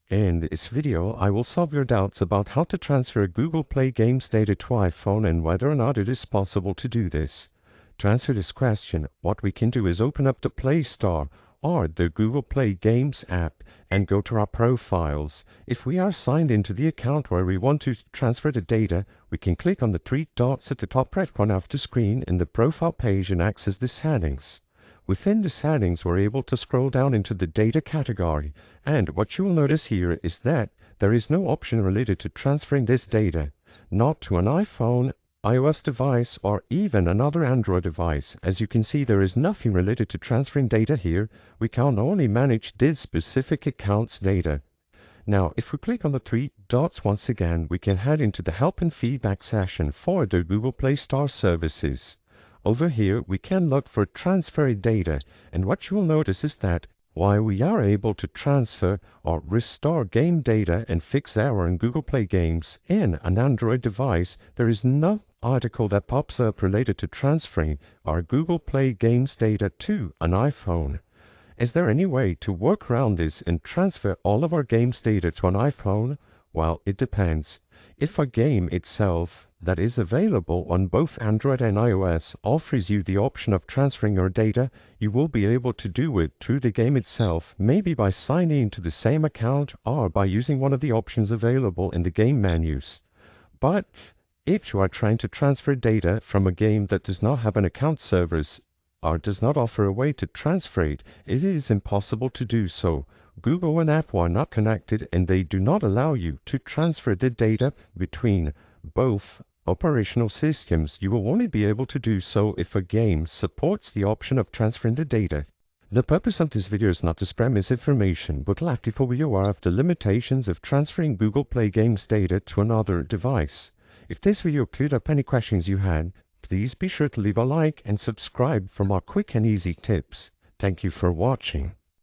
In this video, I will solve your doubts about how to transfer Google Play Games data to iPhone and whether or not it is possible to do this. To answer this question, what we can do is open up the Play Store or the Google Play Games app and go to our profiles. If we are signed into the account where we want to transfer the data, we can click on the three dots at the top right corner of the screen in the profile page and access the settings. Within the settings, we're able to scroll down into the data category, and what you will notice here is that there is no option related to transferring this data, not to an iPhone, iOS device, or even another Android device. As you can see, there is nothing related to transferring data here. We can only manage this specific account's data. Now, if we click on the three dots once again, we can head into the Help and Feedback section for the Google Play Store services. Over here, we can look for transfer data, and what you will notice is that while we are able to transfer or restore game data and fix error in Google Play Games in an Android device, there is no article that pops up related to transferring our Google Play Games data to an iPhone. Is there any way to work around this and transfer all of our games data to an iPhone? Well, it depends. If a game itself that is available on both Android and iOS offers you the option of transferring your data, you will be able to do it through the game itself, maybe by signing into the same account or by using one of the options available in the game menus. But if you are trying to transfer data from a game that does not have an account service or does not offer a way to transfer it, it is impossible to do so. Google and Apple are not connected and they do not allow you to transfer the data between both operational systems. You will only be able to do so if a game supports the option of transferring the data. The purpose of this video is not to spread misinformation, but rather to be aware of the limitations of transferring Google Play Games data to another device. If this video cleared up any questions you had, please be sure to leave a like and subscribe for more quick and easy tips. Thank you for watching.